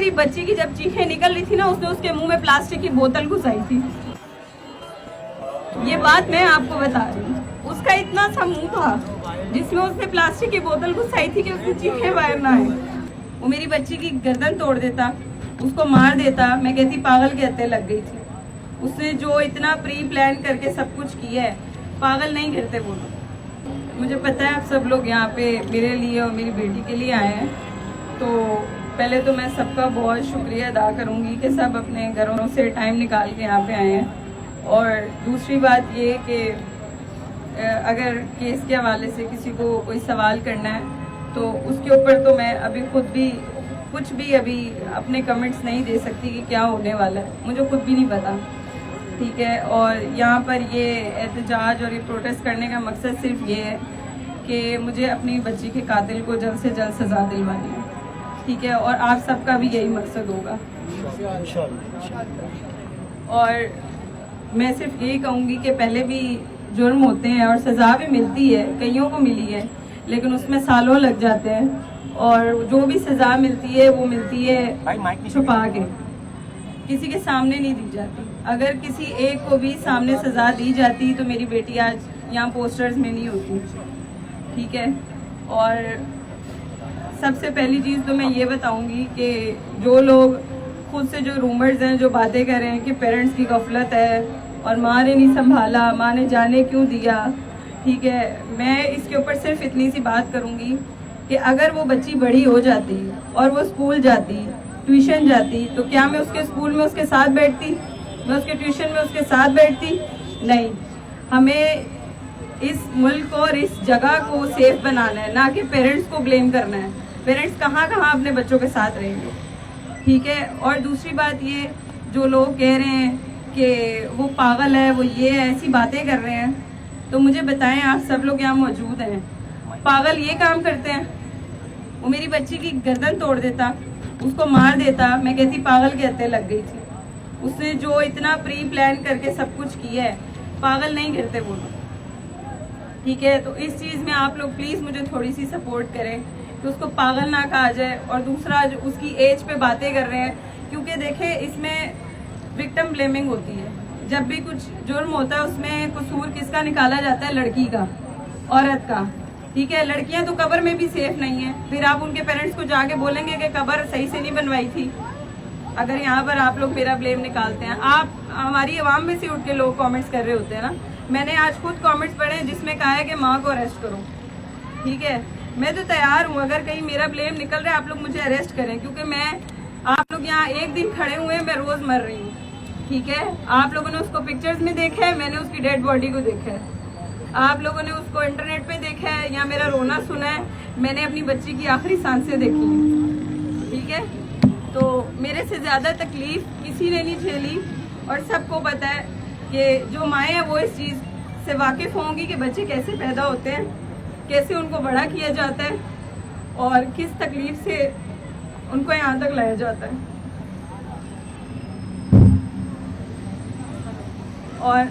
मेरी बच्ची की जब चीखें निकल रही थी ना, उसने उसके मुंह में प्लास्टिक की बोतल घुसाई थी। ये बात मैं आपको बता रही हूँ। उसका इतना सा मुंह था जिसमें उसने प्लास्टिक की बोतल घुसाई थी कि उसकी चीखें बाहर ना आए। वो मेरी बच्ची की गर्दन तोड़ देता, उसको मार देता, मैं कहती पागल के हत्या लग गई थी। उसने जो इतना प्री प्लान करके सब कुछ किया है, पागल नहीं करते वो लोग। मुझे पता है आप सब लोग यहाँ पे मेरे लिए और मेरी बेटी के लिए आए हैं, तो पहले तो मैं सबका बहुत शुक्रिया अदा करूँगी कि सब अपने घरों से टाइम निकाल के यहाँ पे आए हैं। और दूसरी बात ये कि अगर केस के हवाले से किसी को कोई सवाल करना है तो उसके ऊपर तो मैं अभी खुद भी कुछ भी अभी अपने कमेंट्स नहीं दे सकती कि क्या होने वाला है, मुझे खुद भी नहीं पता, ठीक है। और यहाँ पर ये एहतजाज और ये प्रोटेस्ट करने का मकसद सिर्फ ये है कि मुझे अपनी बच्ची के कातिल को जल्द से जल्द सज़ा दिलवानी है, ठीक है। और आप सबका भी यही मकसद होगा। और मैं सिर्फ यही कहूँगी कि पहले भी जुर्म होते हैं और सज़ा भी मिलती है, कईयों को मिली है, लेकिन उसमें सालों लग जाते हैं। और जो भी सज़ा मिलती है वो मिलती है छुपा के, किसी के सामने नहीं दी जाती। अगर किसी एक को भी सामने सज़ा दी जाती तो मेरी बेटी आज यहाँ पोस्टर्स में नहीं होती, ठीक है। और सबसे पहली चीज़ तो मैं ये बताऊंगी कि जो लोग खुद से जो रूमर्स हैं, जो बातें कर रहे हैं कि पेरेंट्स की गफलत है और माँ ने नहीं संभाला, माँ ने जाने क्यों दिया, ठीक है। मैं इसके ऊपर सिर्फ इतनी सी बात करूंगी कि अगर वो बच्ची बड़ी हो जाती और वो स्कूल जाती, ट्यूशन जाती, तो क्या मैं उसके स्कूल में उसके साथ बैठती, मैं उसके ट्यूशन में उसके साथ बैठती? नहीं। हमें इस मुल्क और इस जगह को सेफ बनाना है, ना कि पेरेंट्स को ब्लेम करना है। पेरेंट्स कहाँ कहाँ अपने बच्चों के साथ रहेंगे, ठीक है। और दूसरी बात ये, जो लोग कह रहे हैं कि वो पागल है, वो ये ऐसी बातें कर रहे हैं, तो मुझे बताएं, आप सब लोग यहाँ मौजूद हैं, पागल ये काम करते हैं? वो मेरी बच्ची की गर्दन तोड़ देता, उसको मार देता, मैं कहती पागल के हत्या लग गई थी। उसने जो इतना प्री प्लान करके सब कुछ किया है, पागल नहीं करते वो लोग, ठीक है। तो इस चीज़ में आप लोग प्लीज़ मुझे थोड़ी सी सपोर्ट करें कि उसको पागल ना कहा जाए। और दूसरा, जो उसकी एज पे बातें कर रहे हैं, क्योंकि देखें इसमें विक्टिम ब्लेमिंग होती है। जब भी कुछ जुर्म होता है उसमें कसूर किसका निकाला जाता है? लड़की का, औरत का, ठीक है। लड़कियां तो कब्र में भी सेफ नहीं है, फिर आप उनके पेरेंट्स को जाके बोलेंगे कि कब्र सही से नहीं बनवाई थी। अगर यहाँ पर आप लोग मेरा ब्लेम निकालते हैं, आप हमारी आवाम में से उठ के लोग कमेंट्स कर रहे होते हैं ना। मैंने आज खुद कमेंट्स पढ़े जिसमें कहा है कि माँ को अरेस्ट करो, ठीक है। मैं तो तैयार हूँ, अगर कहीं मेरा ब्लेम निकल रहा है आप लोग मुझे अरेस्ट करें, क्योंकि मैं, आप लोग यहाँ एक दिन खड़े हुए हैं, मैं रोज़ मर रही हूँ, ठीक है। आप लोगों ने उसको पिक्चर्स में देखा है, मैंने उसकी डेड बॉडी को देखा है। आप लोगों ने उसको इंटरनेट पे देखा है या मेरा रोना सुना है, मैंने अपनी बच्ची की आखिरी सांसें देखी हैं, ठीक है। तो मेरे से ज़्यादा तकलीफ किसी ने नहीं झेली, और सबको पता है कि जो माएँ हैं वो इस चीज़ से वाकिफ़ होंगी कि बच्चे कैसे पैदा होते हैं, कैसे उनको बड़ा किया जाता है और किस तकलीफ से उनको यहाँ तक लाया जाता है। और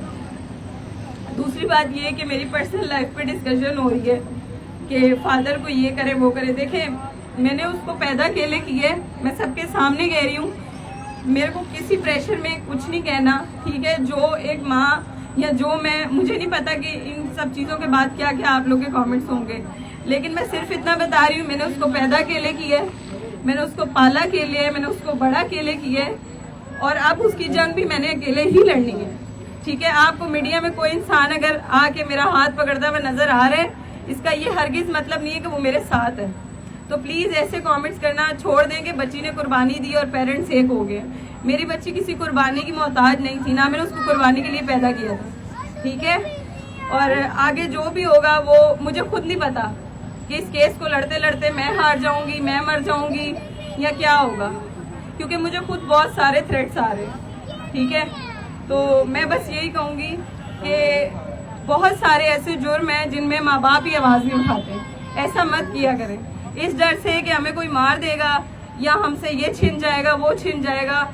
दूसरी बात ये है कि मेरी पर्सनल लाइफ पे डिस्कशन हो रही है कि फादर को ये करे वो करे। देखें, मैंने उसको पैदा अकेले किया है, मैं सबके सामने कह रही हूँ, मेरे को किसी प्रेशर में कुछ नहीं कहना, ठीक है। जो एक माँ या जो मैं, मुझे नहीं पता कि इन सब चीज़ों के बाद क्या क्या आप लोग के कमेंट्स होंगे, लेकिन मैं सिर्फ इतना बता रही हूँ, मैंने उसको पैदा अकेले किया है, मैंने उसको पाला अकेले है, मैंने उसको बड़ा अकेले किया है, और अब उसकी जंग भी मैंने अकेले ही लड़नी है, ठीक है। आपको मीडिया में कोई इंसान अगर आके मेरा हाथ पकड़ता हुआ नजर आ रहा है, इसका ये हरगिज मतलब नहीं है कि वो मेरे साथ है। तो प्लीज़ ऐसे कमेंट्स करना छोड़ दें कि बच्ची ने कुर्बानी दी और पेरेंट्स एक हो गए। मेरी बच्ची किसी कुर्बानी की मोहताज नहीं थी, ना मैंने उसको कुर्बानी के लिए पैदा किया था, ठीक है। और आगे जो भी होगा वो मुझे खुद नहीं पता कि इस केस को लड़ते लड़ते मैं हार जाऊंगी, मैं मर जाऊंगी या क्या होगा, क्योंकि मुझे खुद बहुत सारे थ्रेट्स आ रहे हैं, ठीक है। तो मैं बस यही कहूँगी कि बहुत सारे ऐसे जुर्म हैं जिनमें माँ बाप ही आवाज़ नहीं उठाते, ऐसा मत किया करें इस डर से कि हमें कोई मार देगा या हमसे ये छिन जाएगा वो छिन जाएगा।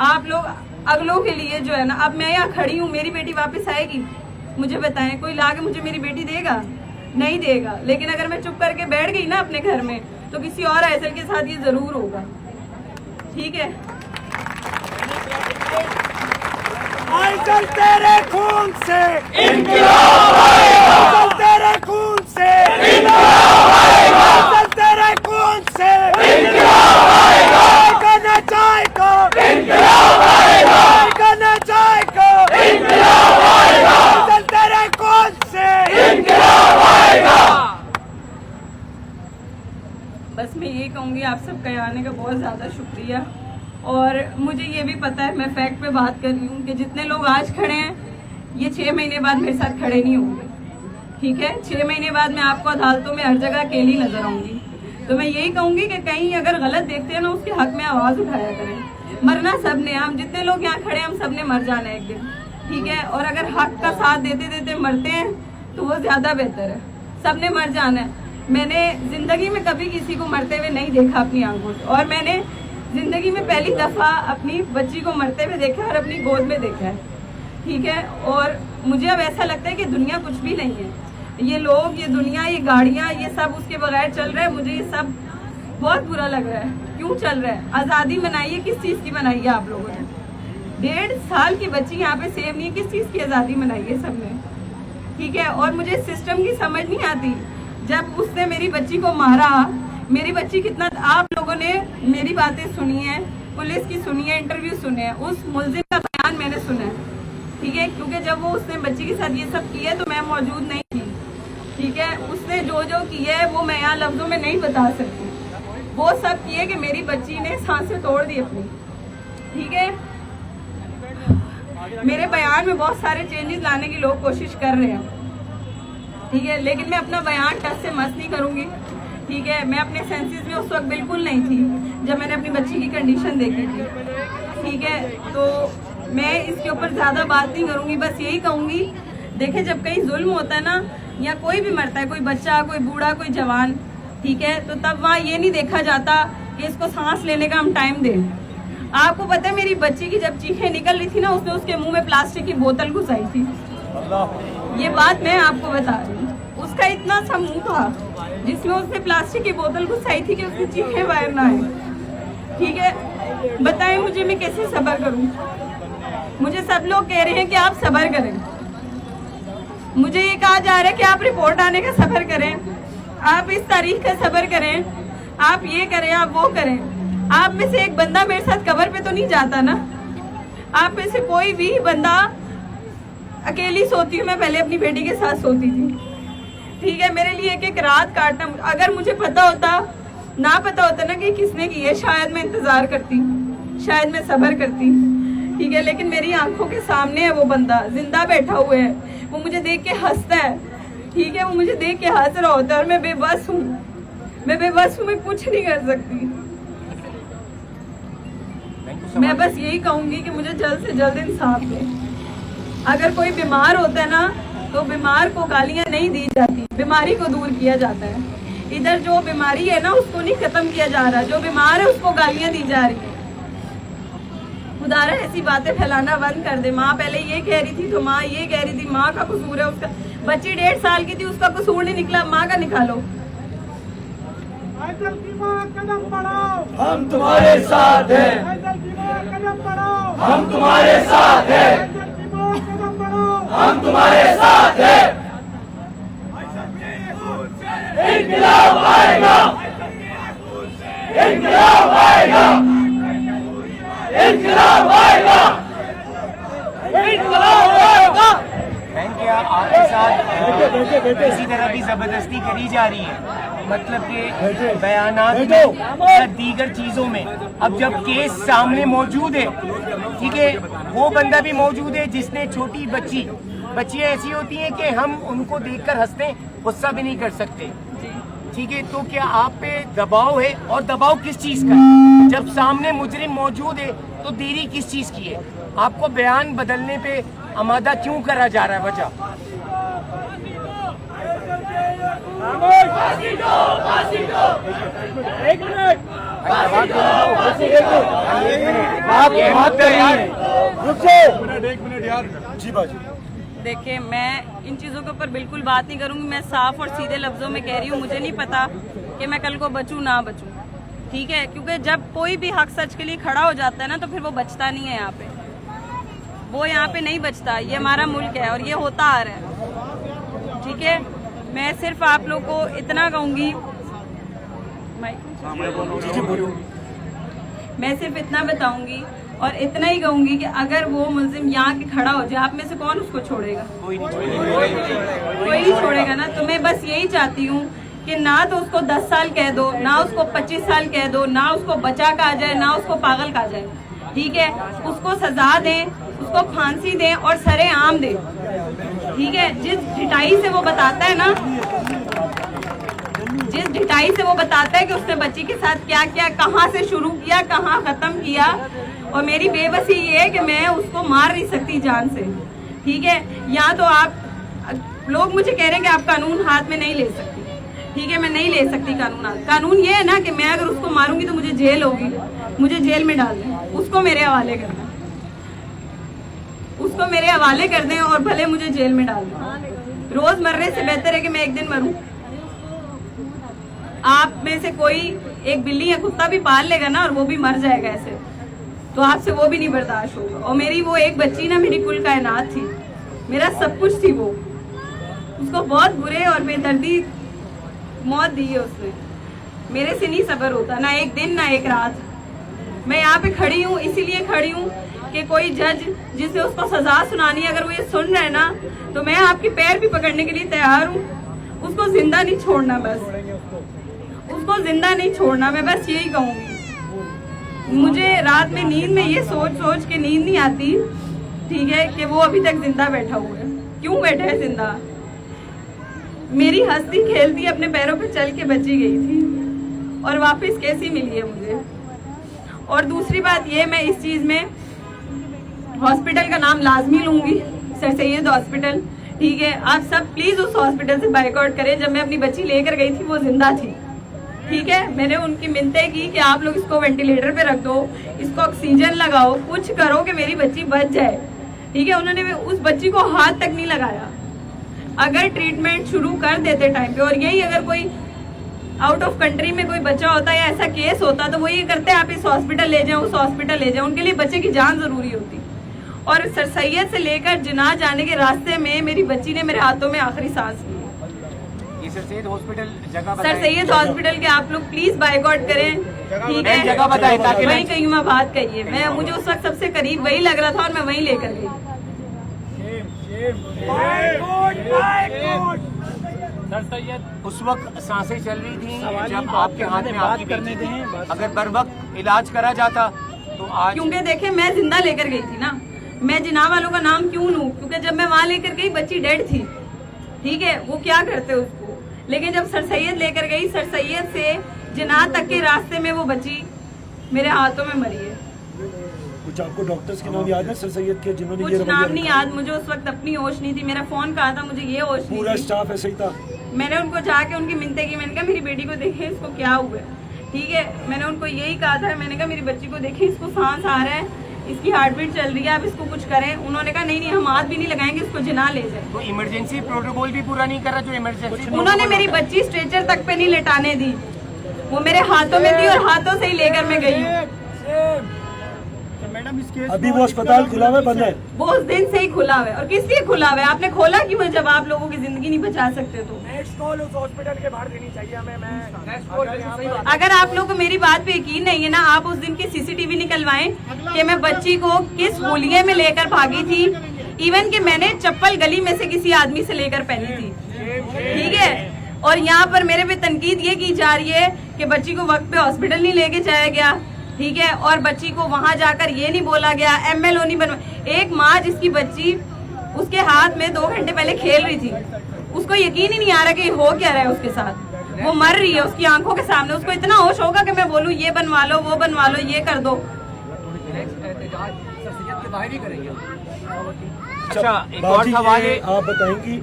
आप लोग अगलों के लिए जो है ना, अब मैं यहाँ खड़ी हूँ, मेरी बेटी वापस आएगी, मुझे बताएं, कोई ला के मुझे मेरी बेटी देगा? नहीं देगा। लेकिन अगर मैं चुप करके बैठ गई ना अपने घर में, तो किसी और आयतल के साथ ये ज़रूर होगा। ठीक है। फैसल तेरे खून से इंकलाब आएगा, फैसल तेरे खून से इंकलाब आएगा, फैसल तेरे खून से इंकलाब आएगा, करना चाहेगा इंकलाब आएगा, करना चाहेगा इंकलाब आएगा, फैसल तेरे खून से इंकलाब आएगा। बस मैं ये कहूँगी, आप सबका आने का बहुत ज़्यादा शुक्रिया। और मुझे ये भी पता है, मैं फैक्ट पे बात कर रही हूँ कि जितने लोग आज खड़े हैं ये 6 महीने बाद मेरे साथ खड़े नहीं होंगे, ठीक है। 6 महीने बाद मैं आपको अदालतों में हर जगह अकेली नजर आऊंगी। तो मैं यही कहूँगी कि कहीं अगर गलत देखते हैं ना, उसके हक में आवाज़ उठाया करें। मरना सब ने, हम जितने लोग यहाँ खड़े हैं हम सब ने मर जाना है एक दिन, ठीक है। और अगर हक का साथ देते देते मरते हैं तो वो ज़्यादा बेहतर है। सब ने मर जाना है। मैंने जिंदगी में कभी किसी को मरते हुए नहीं देखा अपनी आंखों से, और मैंने जिंदगी में पहली दफा अपनी बच्ची को मरते हुए देखा और अपनी गोद में देखा है, ठीक है। और मुझे अब ऐसा लगता है कि दुनिया कुछ भी नहीं है। ये लोग, ये दुनिया, ये गाड़ियाँ, ये सब उसके बगैर चल रहा है। मुझे ये सब बहुत बुरा लग रहा है। क्यों चल रहा है? आज़ादी मनाई है, किस चीज़ की बनाई है आप लोगों ने? 1.5 साल की बच्ची यहाँ पे सेव नहीं है, किस चीज़ की आज़ादी मनाई है सबने, ठीक है। और मुझे सिस्टम की समझ नहीं आती। जब उसने मेरी बच्ची को मारा, मेरी बच्ची कितना, आप लोगों ने मेरी बातें सुनी है, पुलिस की सुनी है, इंटरव्यू सुने हैं, उस मुलजिम का बयान मैंने सुना है, ठीक है। क्योंकि जब वो उसने बच्ची के साथ ये सब किया तो मैं मौजूद नहीं थी, ठीक है। उसने जो जो किया है वो मैं यहाँ लफ्जों में नहीं बता सकती। वो सब किए कि मेरी बच्ची ने सांसें तोड़ दी अपनी, ठीक है। मेरे बयान में बहुत सारे चेंजेस लाने की लोग कोशिश कर रहे हैं, ठीक है। लेकिन मैं अपना बयान टस से मस नहीं करूंगी, ठीक है। मैं अपने सेंसेस में उस वक्त बिल्कुल नहीं थी जब मैंने अपनी बच्ची की कंडीशन देखी थी, ठीक है। तो मैं इसके ऊपर ज़्यादा बात नहीं करूंगी। बस यही कहूंगी, देखे जब कहीं जुल्म होता है ना, या कोई भी मरता है, कोई बच्चा, कोई बूढ़ा, कोई जवान, ठीक है, तो तब वहाँ ये नहीं देखा जाता कि इसको सांस लेने का हम टाइम दें। आपको पता है मेरी बच्ची की जब चीखें निकल रही थी ना, उसने उसके मुंह में प्लास्टिक की बोतल घुसाई थी। ये बात मैं आपको बता रही हूँ। उसका इतना सा मुंह था जिसमें उसने प्लास्टिक की बोतल घुसाई थी कि उसकी चीखें बाहर ना आए, ठीक है। बताएं मुझे, मैं कैसे सब्र करूं? मुझे सब लोग कह रहे हैं कि आप सब्र करें। मुझे ये कहा जा रहा है कि आप रिपोर्ट आने का सब्र करें, आप इस तारीख का सब्र करें, आप ये करें, आप वो करें। आप में से एक बंदा मेरे साथ कब्र पे तो नहीं जाता ना? आप में से कोई भी बंदा, अकेली सोती हूँ मैं, पहले अपनी बेटी के साथ सोती थी, ठीक है। मेरे लिए एक एक रात काटना, अगर मुझे पता होता, ना पता होता ना कि किसने की है, शायद मैं इंतजार करती, शायद मैं सब्र करती, ठीक है। लेकिन मेरी आंखों के सामने है वो बंदा, जिंदा बैठा हुआ है, वो मुझे देख के हंसता है, ठीक है। वो मुझे देख के हंस रहा होता है और मैं बेबस हूँ, मैं बेबस हूँ, मैं कुछ नहीं कर सकती। मैं बस यही कहूंगी कि मुझे जल्द से जल्द इंसाफ दे। अगर कोई बीमार होता है ना, तो बीमार को गालियां नहीं दी जाती, बीमारी को दूर किया जाता है। इधर जो बीमारी है ना, उसको नहीं खत्म किया जा रहा, जो बीमार है उसको गालियां दी जा रही है। खुदारा ऐसी बातें फैलाना बंद कर दे। माँ पहले ये कह रही थी तो माँ ये कह रही थी, माँ का कसूर है, उसका बच्ची 1.5 साल की थी, उसका कसूर नहीं निकला, माँ का निकालो। कदम बढ़ाओ, हम तुम्हारे साथ हैं, कदम बढ़ाओ, हम तुम्हारे साथ हैं, कदम बढ़ाओ, हम तुम्हारे साथ हैं। इंकलाब आएगा, इंकलाब आएगा, इंकलाब आएगा, इंकलाब आएगा। क्या आपके साथ किसी तरह की जबरदस्ती करी जा रही है, मतलब कि बयानात में या दीगर चीजों में? अब जब केस सामने मौजूद है, ठीक है, वो बंदा भी मौजूद है जिसने छोटी बच्चियां ऐसी होती हैं कि हम उनको देखकर हंसते हैं, गुस्सा भी नहीं कर सकते, ठीक है। तो क्या आप पे दबाव है, और दबाव किस चीज का है? जब सामने मुजरिम मौजूद है तो देरी किस चीज की है? आपको बयान बदलने पे आमादा क्यों करा जा रहा है? वजह एक मिनट, यार जी बाजी। देखिए, मैं इन चीज़ों के ऊपर बिल्कुल बात नहीं करूंगी। मैं साफ और सीधे लफ्जों में कह रही हूँ, मुझे नहीं पता कि मैं कल को बचूं ना बचूं, ठीक है, क्योंकि जब कोई भी हक सच के लिए खड़ा हो जाता है ना तो फिर वो बचता नहीं है यहाँ पे, वो यहाँ पे नहीं बचता। ये हमारा मुल्क है और ये होता आ रहा है। ठीक है, मैं सिर्फ आप लोग को इतना कहूँगी, मैं सिर्फ इतना बताऊंगी और इतना ही कहूंगी कि अगर वो मुलजिम यहाँ के खड़ा हो जाए, आप में से कौन उसको छोड़ेगा? कोई नहीं छोड़ेगा ना। तो मैं बस यही चाहती हूँ कि ना तो उसको 10 साल कह दो, ना उसको 25 साल कह दो, ना उसको बचा कहा जाए, ना उसको पागल कहा जाए। ठीक है, उसको सजा दें, उसको फांसी दें और सरेआम दें। ठीक है, जिस ढिठाई से वो बताता है ना, जिस ढिठाई से वो बताता है कि उसने बच्ची के साथ क्या किया, कहाँ से शुरू किया, कहाँ खत्म किया, और मेरी बेबसी ये है कि मैं उसको मार नहीं सकती जान से। ठीक है, या तो आप लोग मुझे कह रहे हैं कि आप कानून हाथ में नहीं ले सकती। ठीक है, मैं नहीं ले सकती कानून हाथ। कानून ये है ना कि मैं अगर उसको मारूंगी तो मुझे जेल होगी, मुझे जेल में डाल दें, उसको मेरे हवाले कर दें, उसको मेरे हवाले कर दें और भले मुझे जेल में डाल दें। रोज मरने से बेहतर है कि मैं एक दिन मरूं। आप में से कोई एक बिल्ली या कुत्ता भी पाल लेगा ना और वो भी मर जाएगा ऐसे, तो आपसे वो भी नहीं बर्दाश्त होगा। और मेरी वो एक बच्ची ना मेरी कुल कायनात थी, मेरा सब कुछ थी वो। उसको बहुत बुरे और बेदर्दी मौत दी है उसने, मेरे से नहीं सब्र होता, ना एक दिन ना एक रात। मैं यहाँ पे खड़ी हूँ, इसीलिए खड़ी हूँ कि कोई जज जिसे उसको सजा सुनानी है, अगर वो ये सुन रहे हैं ना, तो मैं आपके पैर भी पकड़ने के लिए तैयार हूँ। उसको जिंदा नहीं छोड़ना, बस उसको जिंदा नहीं छोड़ना, मैं बस यही कहूँगी। मुझे रात में नींद में ये सोच सोच के नींद नहीं आती, ठीक है, कि वो अभी तक जिंदा बैठा हुआ है। क्यों बैठा है जिंदा? मेरी हंसती खेलती अपने पैरों पे चल के बची गई थी और वापस कैसी मिली है मुझे। और दूसरी बात ये, मैं इस चीज में हॉस्पिटल का नाम लाजमी लूंगी, सर सैयद हॉस्पिटल। ठीक है, आप सब प्लीज उस हॉस्पिटल से बाइकआउट करें। जब मैं अपनी बच्ची लेकर गई थी वो जिंदा थी। ठीक है, मैंने उनकी मिन्नतें की कि आप लोग इसको वेंटिलेटर पे रख दो, इसको ऑक्सीजन लगाओ, कुछ करो कि मेरी बच्ची बच जाए। ठीक है, उन्होंने उस बच्ची को हाथ तक नहीं लगाया। अगर ट्रीटमेंट शुरू कर देते टाइम पे, और यही अगर कोई आउट ऑफ कंट्री में कोई बच्चा होता या ऐसा केस होता तो वो ये करते आप इस हॉस्पिटल ले जाओ, उस हॉस्पिटल ले जाओ, उनके लिए बच्चे की जान जरूरी होती। और सर सैयद से लेकर जिन्ना जाने के रास्ते में मेरी बच्ची ने मेरे हाथों में आखिरी सांस ली। सर सैयद हॉस्पिटल जगह सर सैयद हॉस्पिटल के आप लोग प्लीज बाइकआउट करें। ठीक है, जगह बताएं ताकि वहीं कहीं मैं बात कहिए। मैं मुझे उस वक्त सबसे करीब वही लग रहा था और मैं वहीं लेकर गई। सर सैयद उस वक्त सांसें चल रही थी जब आपके हाथ में आपकी बेटी थी। अगर बर वक्त इलाज करा जाता तो आज, क्योंकि देखे मैं जिंदा लेकर गई थी ना, मैं जिन्ना वालों का नाम क्यों लूं? क्योंकि जब मैं वहां लेकर गई बच्ची डेड थी। ठीक है, वो क्या करते उसको, लेकिन जब सर सैयद लेकर गई, सर सैयद से जिन्ना तक के रास्ते में वो बच्ची मेरे हाथों में मरी है। कुछ आपको डॉक्टर्स के नाम याद है सर सैयद के जिन्होंने कुछ नाम नहीं याद मुझे, उस वक्त अपनी होश नहीं थी। मेरा फोन कहा था, मुझे ये होश नहीं थी। पूरा स्टाफ ऐसे ही था। मैंने उनको जाके उनकी मिन्नतें की, मैंने कहा मेरी बेटी को देखें, इसको क्या हुआ है। ठीक है, मैंने उनको यही कहा था, मैंने कहा मेरी बच्ची को देखें, इसको सांस आ रहा है, इसकी हार्ट बीट चल रही है, आप इसको कुछ करें। उन्होंने कहा नहीं हम हाथ भी नहीं लगाएंगे, इसको जिन्ना ले जाए। तो इमरजेंसी प्रोटोकॉल भी पूरा नहीं करा जो इमरजेंसी। उन्होंने मेरी बच्ची स्ट्रेचर तक पे नहीं लेटाने दी, वो मेरे हाथों में थी और हाथों से ही लेकर मैं गई हूँ। मैडम इस केस अभी वो अस्पताल खुला हुआ बंद है? वो उस दिन से ही खुला हुआ है। और किस लिए खुला हुआ है? आपने खोला क्यों? जब आप लोगों की जिंदगी नहीं बचा सकते तो नेक्स्ट कॉल उस हॉस्पिटल के बाहर देनी चाहिए हमें। अगर आप लोगों को मेरी बात पे यकीन नहीं है ना, आप उस दिन की सीसीटीवी निकलवाएं कि मैं बच्ची को किस होलिये में लेकर भागी थी। इवन कि मैंने चप्पल गली में से किसी आदमी से लेकर पहनी थी। ठीक है, और यहाँ पर मेरे पे तनकीद ये की जा रही है कि बच्ची को वक्त पे हॉस्पिटल नहीं लेके जाया गया। ठीक है, और बच्ची को वहां जाकर ये नहीं बोला गया, MLO नहीं बनवा। एक माँ जिसकी बच्ची उसके हाथ में 2 घंटे पहले खेल रही थी, उसको यकीन ही नहीं आ रहा कि हो क्या रहा है उसके साथ। वो मर रही है उसकी आंखों के सामने, उसको इतना होश होगा कि मैं बोलूँ ये बनवा लो, वो बनवा लो, ये कर दो। अच्छा, एक और सवाल है, आप बताएंगी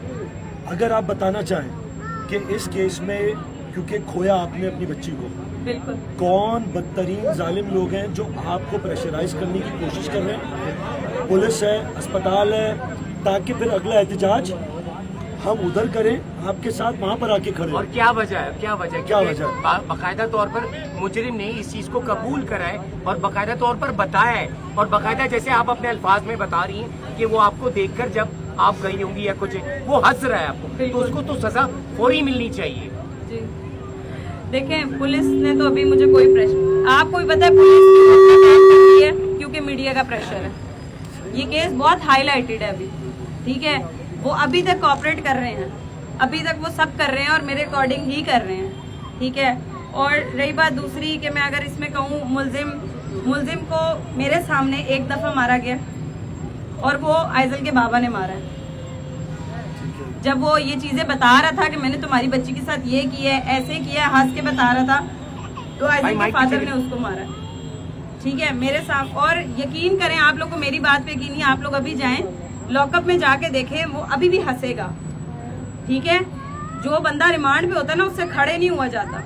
अगर आप बताना चाहें कि इस केस में, क्योंकि खोया आपने अपनी बच्ची को, बिल्कुल, कौन बदतरीन जालिम लोग हैं जो आपको प्रेशराइज करने की कोशिश कर रहे हैं? पुलिस है, अस्पताल है, ताकि फिर अगला एहतजाज हम उधर करें, आपके साथ वहाँ पर आके खड़े और हैं। क्या वजह है, क्या वजह है? क्या क्योंकि वजह है? बाकायदा तौर पर मुजरिम ने इस चीज को कबूल करा है और बाकायदा तौर पर बताया है, और बाकायदा जैसे आप अपने अल्फाज में बता रही हैं कि वो आपको देखकर जब आप गई होंगी या कुछ वो हंस रहा है आपको, तो उसको तो सजा फौरी मिलनी चाहिए। जी देखें, पुलिस ने तो अभी मुझे कोई प्रेशर, आपको भी पता है पुलिस क्यों इतना काम कर रही है, क्योंकि मीडिया का प्रेशर है। ये केस बहुत हाईलाइटेड है अभी, ठीक है, वो अभी तक कोऑपरेट कर रहे हैं, अभी तक वो सब कर रहे हैं और मेरे अकॉर्डिंग ही कर रहे हैं, ठीक है। और रही बात दूसरी कि मैं अगर इसमें कहूँ, मुलजिम को मेरे सामने एक दफा मारा गया और वो आइजल के बाबा ने मारा है। जब वो ये चीजें बता रहा था कि मैंने तुम्हारी बच्ची के साथ ये किया है, ऐसे किया है, हंस के बता रहा था, तो आइजल के फादर ने उसको मारा, ठीक है, मेरे साथ। और यकीन करें, आप लोग को मेरी बात पे यकीन नहीं, आप लोग अभी जाएं लॉकअप में जाके देखें, वो अभी भी हंसेगा, ठीक है। जो बंदा रिमांड पे होता है ना, उससे खड़े नहीं हुआ जाता।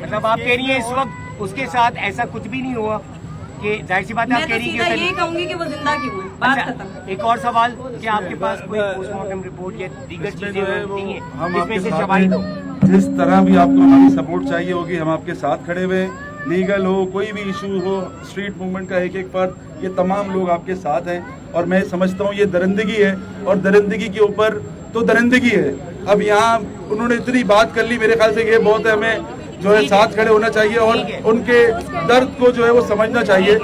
मतलब आप कह रही हैं इस वक्त उसके साथ ऐसा कुछ भी नहीं हुआ, कि जाहिर सी बात है आप मैं कह तो रही सीधा यही कहूंगी कि वो जिंदा क्यों है, बात अच्छा, खत्म। एक और सवाल, क्या आपके पास कोई पोस्टमार्टम रिपोर्ट या दीगर चीजें होती हैं हम जिसमें आपके से साथ शवाहिद हो? हैं। जिस तरह भी आपको हमारी सपोर्ट चाहिए होगी, हम आपके साथ खड़े हुए हैं। लीगल हो, कोई भी इशू हो, स्ट्रीट मूवमेंट का एक एक फर्द, ये तमाम लोग आपके साथ हैं। और मैं समझता हूँ ये दरिंदगी है, और दरिंदगी के ऊपर तो दरिंदगी है। अब यहाँ उन्होंने इतनी बात कर ली, मेरे ख्याल से ये बहुत है, हमें जो है साथ खड़े होना चाहिए और उनके दर्द को जो है वो समझना चाहिए।